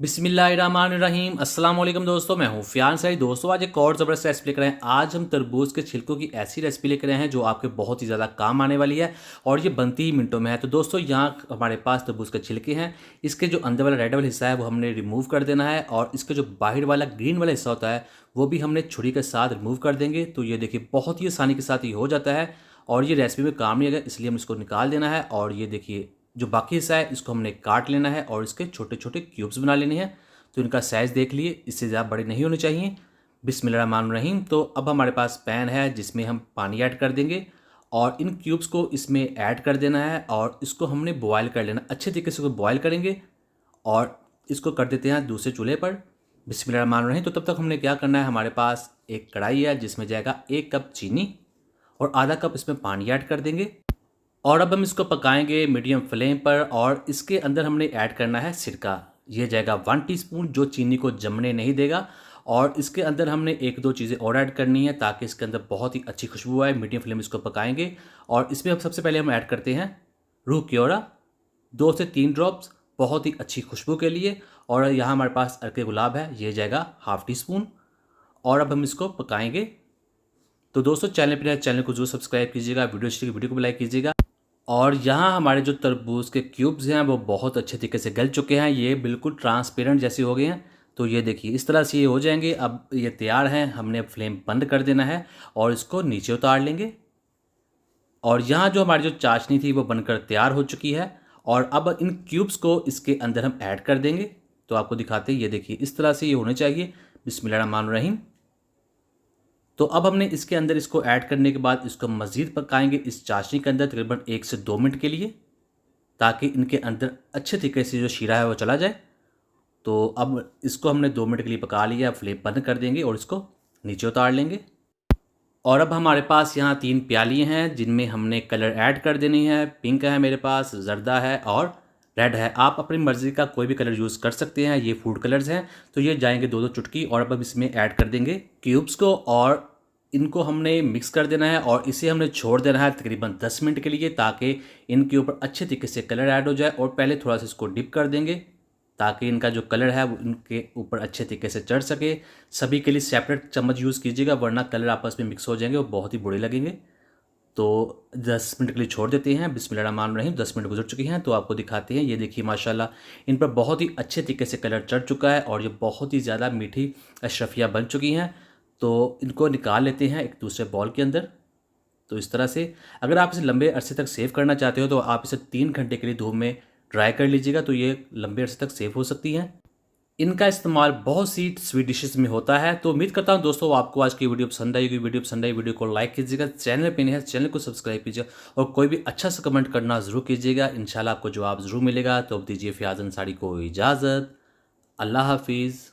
बिस्मिल्लाहिर्रहमानिर्रहीम। अस्सलाम वालेकुम दोस्तों, मैं हूँ फ़ियाज़। दोस्तों आज एक और ज़बरदस्त रेसिपी लेकर आए हैं। आज हम तरबूज के छिलकों की ऐसी रेसिपी लेकर आए हैं जो आपके बहुत ही ज़्यादा काम आने वाली है और ये बनती ही मिनटों में है। तो दोस्तों यहाँ हमारे पास तरबूज के छिलके हैं। इसके जो अंदर वाला रेड वाला हिस्सा है वो हमने रिमूव कर देना है और इसके जो बाहर वाला ग्रीन वाला हिस्सा होता है वो भी हमने छुरी के साथ रिमूव कर देंगे। तो ये देखिए बहुत ही आसानी के साथ ये हो जाता है और ये रेसिपी में काम नहीं आएगा, इसलिए हम इसको निकाल देना है। और ये देखिए जो बाकी हिस्सा है इसको हमने काट लेना है और इसके छोटे छोटे क्यूब्स बना लेने हैं। तो इनका साइज़ देख लिए, इससे ज़्यादा बड़े नहीं होने चाहिए। बिस्मिल्लाहिर्रहमानिर्रहीम। तो अब हमारे पास पैन है जिसमें हम पानी ऐड कर देंगे और इन क्यूब्स को इसमें ऐड कर देना है और इसको हमने बॉयल कर लेना। अच्छे तरीके से बॉयल करेंगे और इसको कर देते हैं दूसरे चूल्हे पर। बिस्मिल्लाहिर्रहमानिर्रहीम। तो तब तक हमने क्या करना है, हमारे पास एक कढ़ाई है जिसमें जाएगा 1 कप चीनी और आधा कप इसमें पानी ऐड कर देंगे और अब हम इसको पकाएंगे मीडियम फ्लेम पर। और इसके अंदर हमने ऐड करना है सिरका। ये जाएगा 1 टीस्पून जो चीनी को जमने नहीं देगा। और इसके अंदर हमने एक दो चीज़ें और ऐड करनी है ताकि इसके अंदर बहुत ही अच्छी खुशबू आए। मीडियम फ्लेम इसको पकाएंगे और इसमें अब सबसे पहले हम ऐड करते हैं रूह क्योरा, 2 से 3 ड्रॉप्स, बहुत ही अच्छी खुशबू के लिए। और यहाँ हमारे पास अर्के गुलाब है, ये जाएगा ½ टीस्पून और अब हम इसको पकाएंगे। तो दोस्तों चैनल को जरूर सब्सक्राइब कीजिएगा, वीडियो को लाइक कीजिएगा। और यहाँ हमारे जो तरबूज के क्यूब्स हैं वो बहुत अच्छे तरीके से गल चुके हैं, ये बिल्कुल ट्रांसपेरेंट जैसे हो गए हैं। तो ये देखिए इस तरह से ये हो जाएंगे। अब ये तैयार हैं, हमने फ्लेम बंद कर देना है और इसको नीचे उतार लेंगे। और यहाँ जो हमारी जो चाशनी थी वो बनकर तैयार हो चुकी है और अब इन क्यूब्स को इसके अंदर हम ऐड कर देंगे। तो आपको दिखाते हैं, ये देखिए इस तरह से ये होने चाहिए। बिस्मिल्लाहिर्रहमानिर्रहीम। तो अब हमने इसके अंदर इसको ऐड करने के बाद इसको मज़ीद पकाएंगे इस चाशनी के अंदर तकरीबन 1 से 2 मिनट के लिए, ताकि इनके अंदर अच्छे तरीके से जो शीरा है वो चला जाए। तो अब इसको हमने 2 मिनट के लिए पका लिया, फ्लेम बंद कर देंगे और इसको नीचे उतार लेंगे। और अब हमारे पास यहाँ 3 प्याली हैं जिनमें हमने कलर ऐड कर देनी है। पिंक है मेरे पास, जर्दा है और रेड है। आप अपनी मर्ज़ी का कोई भी कलर यूज़ कर सकते हैं, ये फूड कलर्स हैं। तो ये जाएंगे 2-2 चुटकी और अब हम इसमें ऐड कर देंगे क्यूब्स को और इनको हमने मिक्स कर देना है और इसे हमने छोड़ देना है तकरीबन 10 मिनट के लिए, ताकि इनके ऊपर अच्छे तरीके से कलर ऐड हो जाए। और पहले थोड़ा सा इसको डिप कर देंगे ताकि इनका जो कलर है वो इनके ऊपर अच्छे तरीके से चढ़ सके। सभी के लिए सेपरेट चम्मच यूज़ कीजिएगा वरना कलर आपस में मिक्स हो जाएंगे और बहुत ही बुरे लगेंगे। तो 10 मिनट के लिए छोड़ देते हैं। बिस्मिल्लाहिर्रहमानिर्रहीम। 10 मिनट गुजर चुके हैं तो आपको दिखाते हैं। ये देखिए माशाल्लाह इन पर बहुत ही अच्छे तरीके से कलर चढ़ चुका है और ये बहुत ही ज़्यादा मीठी अशरफिया बन चुकी हैं। तो इनको निकाल लेते हैं एक दूसरे बॉल के अंदर। तो इस तरह से अगर आप इसे लंबे अरसे तक सेव करना चाहते हो तो आप इसे 3 घंटे के लिए धूप में ड्राई कर लीजिएगा, तो ये लंबे अरसे तक सेव हो सकती हैं। इनका इस्तेमाल बहुत सी स्वीट डिशेस में होता है। तो उम्मीद करता हूं दोस्तों आपको आज की वीडियो पसंद आई होगी। वीडियो को लाइक कीजिएगा, चैनल पे नहीं है चैनल को सब्सक्राइब कीजिएगा और कोई भी अच्छा सा कमेंट करना ज़रूर कीजिएगा। इंशाल्लाह आपको जवाब ज़रूर मिलेगा। तो अब दीजिए फियाज़ अंसारी को इजाज़त। अल्लाह हाफिज़।